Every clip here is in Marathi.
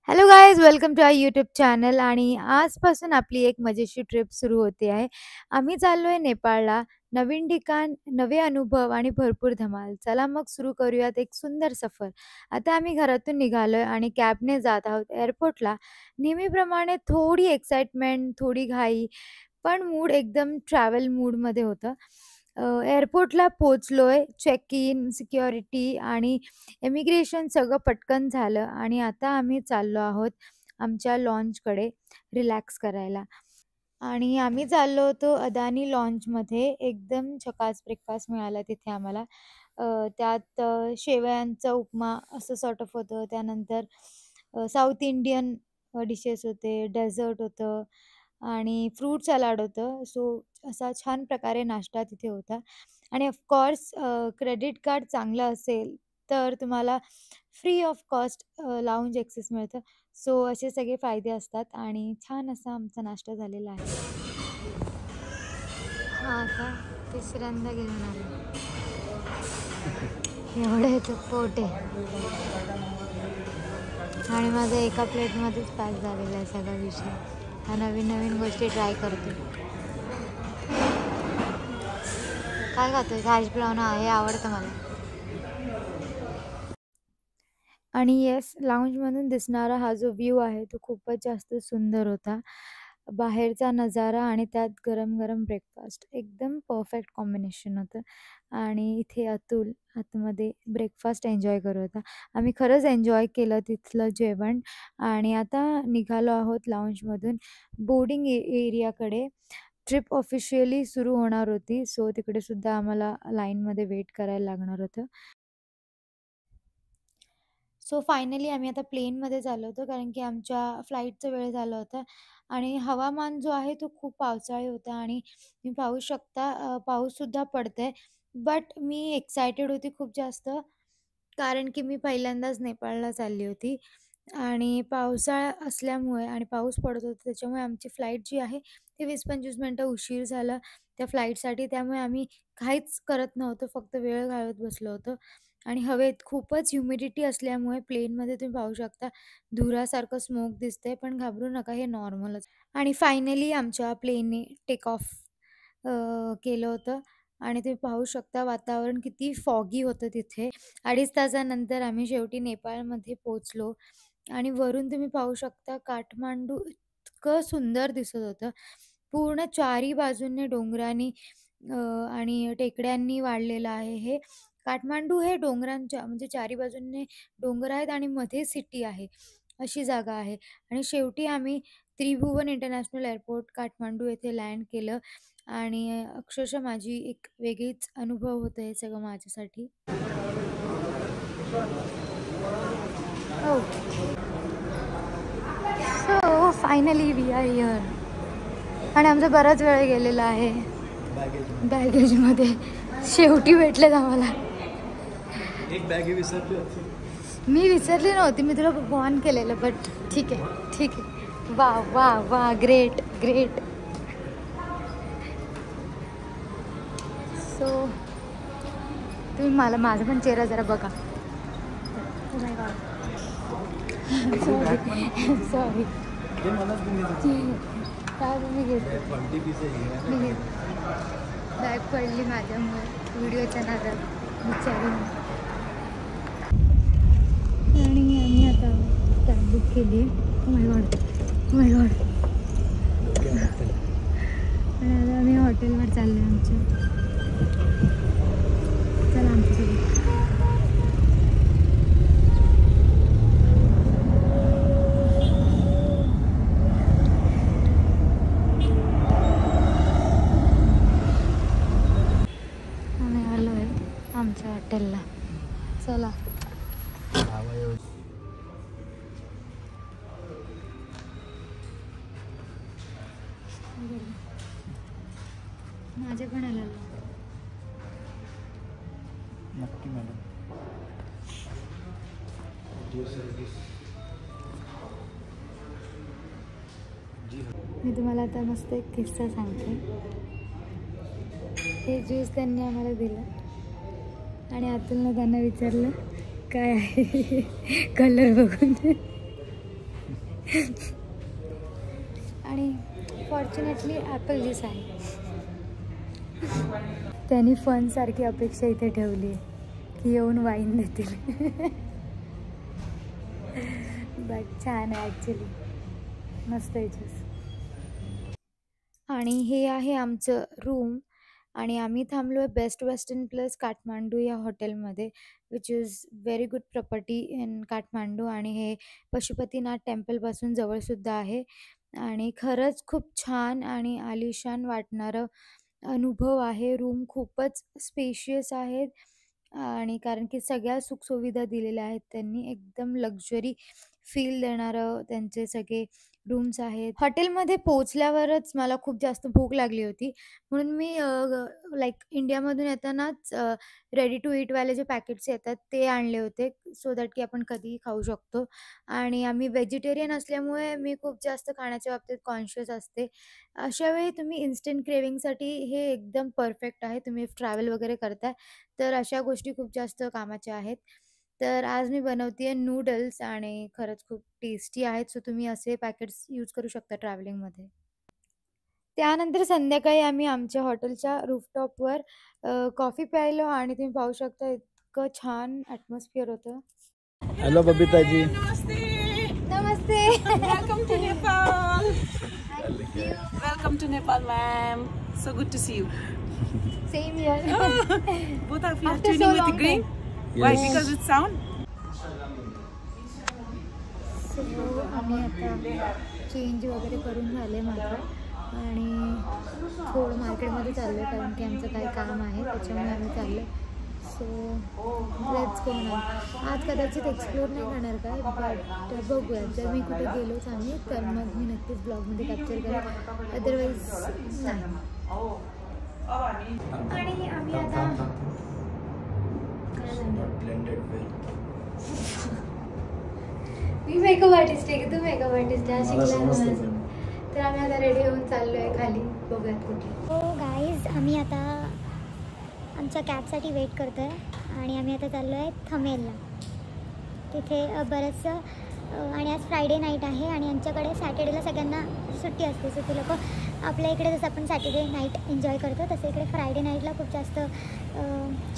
Hello guys, welcome to our YouTube channel. आणि आजपासून आपली एक मजेशीर ट्रिप सुरू होते आहे. आम्ही चाललो आहे नेपाळला. नवीन ठिकाण, नवे अनुभव आणि भरपूर धमाल. चला मग सुरू करूयात एक सुंदर सफर. आता आम्ही घरातून निघालो आहे आणि कॅबने जात आहोत एअरपोर्टला. नेहमीप्रमाणे थोडी एक्साइटमेंट, थोडी घाई, पण मूड एकदम ट्रॅव्हल मूडमध्ये होतं. एअरपोर्टला पोहोचलोय. चेक इन, सिक्युरिटी आणि इमिग्रेशन सगळं पटकन झालं आणि आता आम्ही चाललो आहोत आमच्या लॉन्चकडे रिलॅक्स करायला. आणि आम्ही चाललो होतो अदानी लॉन्चमध्ये. एकदम झकास ब्रेकफास्ट मिळाला तिथे आम्हाला. त्यात शेवयांचा उपमा असं सॉर्ट ऑफ होतं. त्यानंतर साऊथ इंडियन डिशेस होते, डेझर्ट होतं आणि फ्रूट सलाड होतं. सो असा छान प्रकारे नाश्ता तिथे होता. आणि ऑफकोर्स क्रेडिट कार्ड चांगलं असेल तर तुम्हाला free of cost lounge access मिळतं. सो असे सगळे फायदे असतात आणि छान असा आमचा नाश्ता झालेला आहे. हा आता तिसऱ्यांदा घेऊन आलो. एवढं याचं पोट आहे आणि माझं एका प्लेटमध्येच पॅक झालेला आहे सगळा विषय. हा नवीन नवीन गोष्टी ट्राय करते. काय खातोय? व्हेज पुलाव हे आवडतं मला. आणि येस, लाऊंजमधून दिसणारा हा जो व्ह्यू आहे तो खूपच जास्त सुंदर होता. बाहेरचा नजारा आणि त्यात गरम गरम ब्रेकफास्ट एकदम परफेक्ट कॉम्बिनेशन होतं. आणि इथे अतुल आतमध्ये ब्रेकफास्ट एन्जॉय करत होता. आम्ही खरंच एन्जॉय केलं तिथलं जेवण. आणि आता निघालो आहोत लाऊंजमधून बोर्डिंग एरियाकडे. ट्रिप ऑफिशियली सुरू होणार होती. सो तिकडे सुद्धा आम्हाला लाईनमध्ये वेट करायला लागणार होतं. सो फायनली आम्ही आता प्लेनमध्ये चाललो होतो कारण की आमच्या फ्लाईटचा वेळ झाला होता. आणि हवामान जो आहे तो खूप पावसाळी होता आणि तुम्ही पाहू शकता पाऊससुद्धा पडतंय. बट मी एक्सायटेड होती खूप जास्त, कारण की मी पहिल्यांदाच नेपाळला चालली होती. आणि पावसाळा असल्यामुळे आणि पाऊस पडत होता त्याच्यामुळे आमची फ्लाईट जी आहे ती 20-25 मिनटं उशीर झाला त्या फ्लाईटसाठी. त्यामुळे आम्ही काहीच करत नव्हतो, फक्त वेळ घालवत बसलो होतो. आणि हवेत खूपच ह्युमिडिटी असल्यामुळे प्लेनमध्ये तुम्ही पाहू शकता धुरासारखं स्मोक दिसतंय, पण घाबरू नका, हे नॉर्मलच. आणि फायनली आमच्या प्लेनने टेक ऑफ केलं होतं. आणि तुम्ही पाहू शकता वातावरण किती फॉगी होतं तिथे. 2.5 तासानंतर आम्ही शेवटी नेपाळमध्ये पोहोचलो. आणि वरून तुम्ही पाहू शकता काठमांडू इतकं सुंदर दिसत होतं. पूर्ण चारी बाजूंनी डोंगरांनी आणि टेकड्यांनी वाढलेलं आहे हे. काठमांडू हे डोंगरांच्या म्हणजे चारी बाजूंनी डोंगर आहेत आणि मध्ये सिटी आहे, अशी जागा आहे. आणि शेवटी आम्ही त्रिभुवन इंटरनॅशनल एअरपोर्ट काठमांडू येथे लँड केलं. आणि अक्षरशः माझी एक वेगळीच अनुभव होतं हे सगळं माझ्यासाठी. हो, so finally we are here. आणि आमचा बराच वेळ गेलेला आहे बॅगेजमध्ये. शेवटी भेटलेत आम्हाला. एक बॅग विसरली होती. मी विसरली नव्हती, मी तुला फोन केलेलं. बट ठीक आहे, ठीक आहे. वा वा वा, ग्रेट ग्रेट. सो तुम्ही माझा पण चेहरा जरा बघा. Sorry sorry. काय तुम्ही घेतली बॅग पडली माझ्यामुळे व्हिडिओच्या नादात, बिचारी. आणि आम्ही आता कॅब बुक केली आहे. माय गॉड, माय गॉड. आणि आता आम्ही हॉटेलवर चाललो आहे आमच्या. चला आमच्यासोबत. आम्ही आलो आहे आमच्या हॉटेलला. चला. माझ्या पण आला नक्की मॅडम. मी तुम्हाला आता मस्त एक किस्सा सांगते. हे ज्यूस त्यांनी आम्हाला दिलं आणि अतुलनं त्यांना विचारलं काय आहे कलर बघून. आणि फॉर्च्युनेटली ॲपल ज्यूस आहे. त्यांनी फनसारखी अपेक्षा इथे ठेवली आहे की येऊन वाईन देतील. बट छान आहे ॲक्च्युली, मस्त आहे ज्यूस. आणि हे आहे आमचं रूम. आणि आम्ही थांबलो आहे बेस्ट वेस्टर्न प्लस काठमांडू या हॉटेलमध्ये, which is very good property in Kathmandu. आणि हे पशुपतीनाथ टेम्पलपासून जवळसुद्धा आहे. आणि खरंच खूप छान आणि आलिशान वाटणारं अनुभव आहे. रूम खूपच स्पेशियस आहेत आणि कारण की सगळ्या सुखसुविधा दिलेल्या आहेत त्यांनी. एकदम लक्झरी फील देणारं त्यांचे सगळे रूम्स आहेत. हॉटेलमध्ये पोहोचल्यावरच मला खूप जास्त भूक लागली होती, म्हणून मी लाईक इंडियामधून येतानाच रेडी टू ईटवाले जे पॅकेट्स येतात ते आणले होते, सो दॅट की आपण कधीही खाऊ शकतो. आणि आम्ही व्हेजिटेरियन असल्यामुळे मी खूप जास्त खाण्याच्या बाबतीत कॉन्शियस असते. अशावेळी तुम्ही इन्स्टंट क्रेविंगसाठी हे एकदम परफेक्ट आहे. तुम्ही ट्रॅव्हल वगैरे करताय तर अशा गोष्टी खूप जास्त कामाच्या आहेत. तर आज मी बनवते आहे नूडल्स आणि खरंच खूप टेस्टी आहेत. सो तुम्ही असे पॅकेट्स यूज करू शकता ट्रॅव्हलिंगमध्ये. त्यानंतर संध्याकाळी आम्ही आमच्या हॉटेलच्या रूफटॉपवर कॉफी प्यायलो आणि तुम्ही पाहू शकता इतकं छान ॲटमॉस्फिअर होतं. हेलो बबीताजी. नमस्ते. Welcome to Nepal. Welcome to Nepal, ma'am. So good to see you. Same year. Both of you are After tuning so with the long green. Yes. Why? Because it's sound. So आम्ही आता चेंज वगैरे करून झाले माझं आणि थोडं मार्केटमध्ये चाललो आहे कारण की आमचं काही काम आहे त्याच्यामुळे आम्ही चाललो. सो लेट्स गो ना. आज कदाचित एक्सप्लोर नाही करणार काय, बट बघूया. जर मी कुठे गेलोच आम्ही तर मग मी नक्कीच ब्लॉगमध्ये कॅप्चर करेन, अदरवाईज नाही. आणि आम्ही आता मी मेकअप आर्टिस्ट आहे की तू मेकअप आर्टिस्ट आहे शिकला. तर आम्ही आता रेडी होऊन चाललो आहे खाली, बघूयात कुठे. हो गाईज, आम्ही आता आमच्या कॅबसाठी वेट करतो आहे आणि आम्ही आता चाललो आहे थमेलला. तिथे बरंचसं आणि आज फ्रायडे नाईट आहे आणि आमच्याकडे सॅटर्डेला सगळ्यांना सुट्टी असते. सो ती लोकं आपल्या इकडे जसं आपण सॅटर्डे नाईट एन्जॉय करतो तसं इकडे फ्रायडे नाईटला खूप जास्त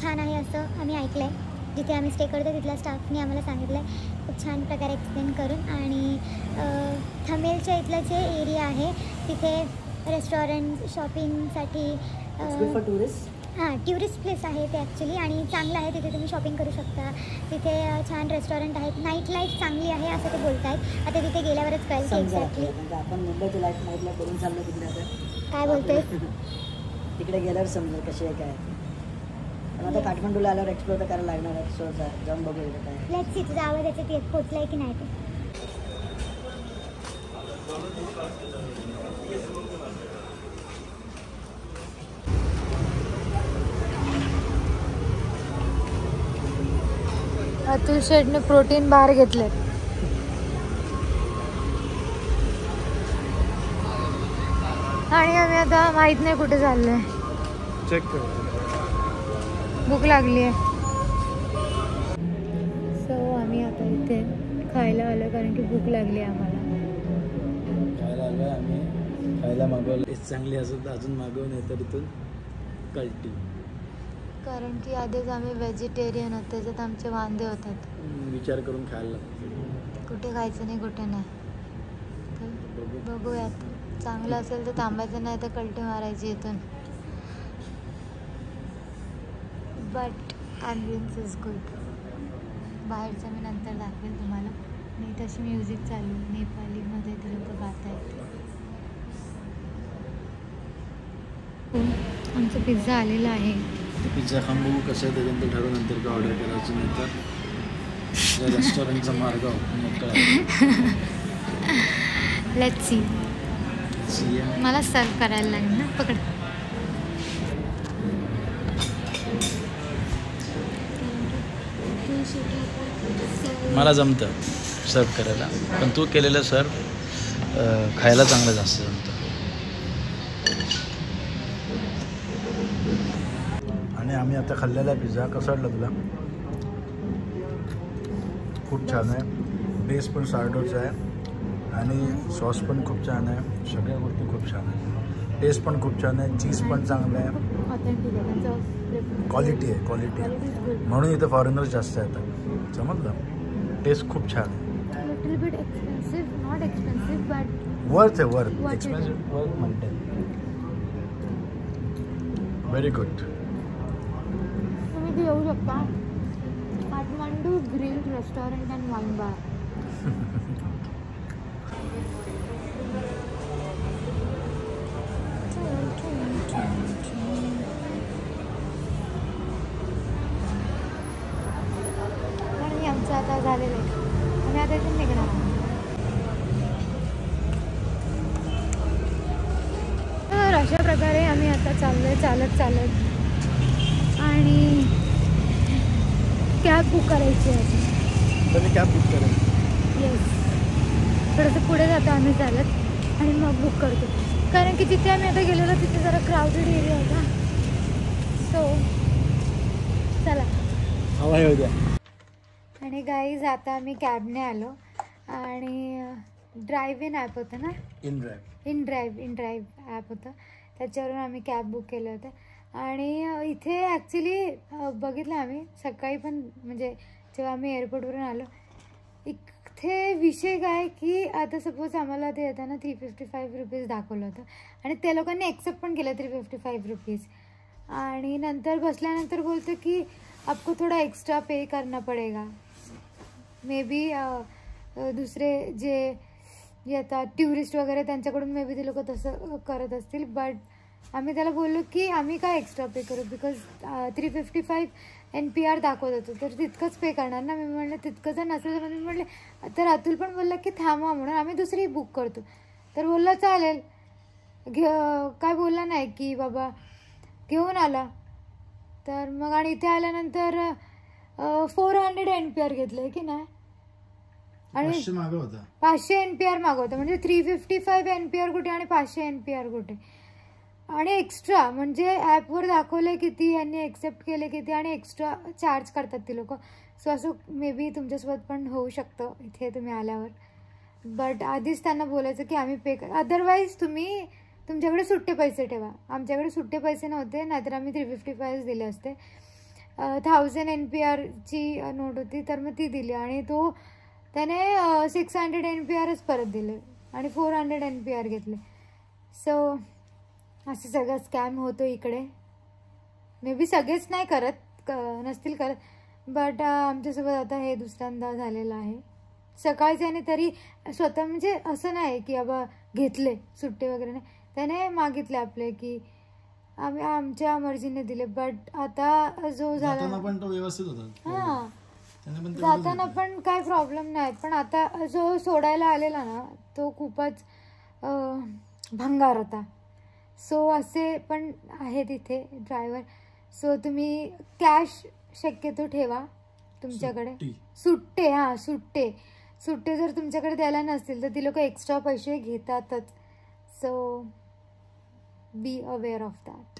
छान आहे असं आम्ही ऐकलं आहे. जिथे आम्ही स्टे करतो तिथल्या स्टाफने आम्हाला सांगितलं आहे खूप छान प्रकारे एक्सप्लेन करून. आणि थमेलच्या इथलं जे एरिया आहे तिथे रेस्टॉरंट शॉपिंगसाठी टुरिस्ट प्लेस आहे ते ॲक्च्युली आणि चांगलं आहे. तिथे तुम्ही शॉपिंग करू शकता. तिथे छान रेस्टॉरंट आहेत, नाईट लाईफ चांगली आहे असं ते बोलत आहेत. आता तिथे गेल्यावरच कळेल की एक्झॅक्टली आपण मुंबईच्या लाईफ नाईटला करून चाललो तिकडे. आता काय बोलतोय तिकडे गेल्यावर समजेल कशी आहे काय. पण आता काठमांडूला आल्यावर एक्सप्लोर तर करायला लागणार आहे. सो जाऊन बघूया काय. लेट्स सी तुझा आवाज याच्यात येत पोचला आहे की नाही ते. अतुल शेठने प्रोटीन बार घेतले आणि आम्ही आता माहित नाही कुठे चाललोय. चेक कर. भूक लागली आहे. सो आम्ही आता इथे खायला आलो कारण की भूक लागली आहे आम्हाला. खायला आलोय आम्ही. खायला मागवलं चांगली असं अजून मागवून येतं इथून कल्टी. कारण की आधीच आम्ही व्हेजिटेरियन आहोत, त्याच्यात आमचे वांदे होतात. विचार करून खायला लागतं. कुठे खायचं नाही कुठे नाही. तर बघूयात. चांगलं असेल तर थांबायचं, नाही तर कल्टी मारायची इथून. But ambience is good. बाहेरचं मी नंतर दाखवेल तुम्हाला. आणि तशी म्युझिक चालू नेपालीमध्ये ते लोक गात आहेत. आमचा पिझ्झा आलेला आहे. पिझ्झा खाऊन बघू कसं आहे, त्याच्यानंतर ठरवू नंतर का ऑर्डर करायचं. नंतर रेस्टॉरंटचा मार्ग लेट्स सी. मला सर्व करायला लागेल ना. पकड. मला जमतं सर्व करायला, पण तू केलेलं सर्व खायला चांगलं जास्त जमतं. आणि आम्ही आता खाल्लेला पिझ्झा कसा वाटला तुला? खूप छान आहे. बेस पण सार्डोचा आहे आणि सॉस पण खूप छान आहे, सगळ्या गोष्टी खूप छान आहे, टेस्ट पण खूप छान आहे, चीज पण चांगलं आहे, ऑथेंटिक आहे त्यांचं, क्वालिटी आहे, क्वालिटी आहे. म्हणून इथं फॉरेनर्स जास्त येतात, समजलं. टेस्ट खूप छान आहे. Little bit expensive, not expensive but worth आहे, वर्थ. एक्सपेन्सिव्ह वर्थ म्हणते. Very good. तुम्ही इथे येऊ शकता. Kathmandu grill restaurant and wine bar. आणि आमचं आता झालेलं आहे, आम्ही आता इथून निघणार आहोत. तर अशा प्रकारे आम्ही आता चाललोय चालत आणि कॅब बुक करायची आहे. तर कॅब बुक करेल. येस, थोडंसं पुढे जातो आम्ही चालत आणि मग बुक करतो, कारण की जिथे आम्ही आता गेलेलो तिथे जरा क्राऊडेड एरिया होता. सो चला. हवा येऊ द्या. आणि गाईज आता आम्ही कॅबने आलो आणि ड्राईव्ह इन ॲप होतं ना, इन ड्राईव्ह ॲप होतं, त्याच्यावरून आम्ही कॅब बुक केलं होतं. आणि इथे ॲक्च्युली बघितलं आम्ही सकाळी पण, म्हणजे जेव्हा आम्ही एअरपोर्टवरून आलो, इथे विषय काय की आता सपोज आम्हाला ते येताना 355 रुपीज दाखवलं होतं आणि त्या लोकांनी ॲक्सेप्ट पण केलं 355 रुपीज. आणि नंतर बसल्यानंतर बोलतं की आपको थोडा एक्स्ट्रा पे करना पडेगा. मे बी दुसरे जे येतात टुरिस्ट वगैरे त्यांच्याकडून मे बी ते लोक तसं करत असतील. बट आम्ही त्याला बोललो की आम्ही काय एक्स्ट्रा पे करू, बिकॉज 355 NPR दाखवत होतं, तर तितकंच पे करणार ना. मी म्हणलं तितकं जर नसेल तर मी म्हणले, तर अतुल पण बोलला की थांबा म्हणून आम्ही दुसरी बुक करतो. तर बोलला चालेल, काय बोलला नाही की बाबा घेऊन आला. तर मग आणि इथे आल्यानंतर 400 NPR घेतलं की नाही, आणि 500 NPR मागवतं, म्हणजे 355 NPR कुठे आणि 500 NPR कुठे. आणि एक्स्ट्रा म्हणजे ॲपवर दाखवलं किती, यांनी एक्सेप्ट केले किती, आणि एक्स्ट्रा चार्ज करतात ती लोक. सो असं मे बी तुमच्यासोबत पण होऊ शकतं इथे तुम्ही आल्यावर. बट आधीच त्यांना बोलायचं की आम्ही पे अदरवाईज तुम्ही तुमच्याकडे सुट्टे पैसे ठेवा. आमच्याकडे सुट्टे पैसे नव्हते, नाहीतर आम्ही 355 दिले असते. 1000 NPRची नोट होती, तर मग ती दिली आणि तो त्याने 600 NPRच परत दिले आणि 400 NPR घेतले. सो असं सगळं स्कॅम होतो इकडे. मे बी सगळेच नाही करत, नसतील करत, बट आमच्यासोबत आता हे दुसऱ्यांदा झालेलं आहे. सकाळच्याने तरी स्वतः, म्हणजे असं नाही की बाबा घेतले सुट्टे वगैरे, नाही, त्याने मागितले आपले की आम्ही आमच्या मर्जीने दिले. बट आता जो झाला पण तो व्यवस्थित होता. हां, जाताना पण काय प्रॉब्लेम नाही, पण आता जो सोडायला आलेला ना तो खूपच भंगार होता. सो असे पण आहेत इथे ड्रायव्हर. सो तुम्ही कॅश शक्यतो ठेवा तुमच्याकडे. सुट्टे, हां सुट्टे जर तुमच्याकडे द्यायला नसतील तर ती लोक एक्स्ट्रा पैसे घेतातच. So be aware of that.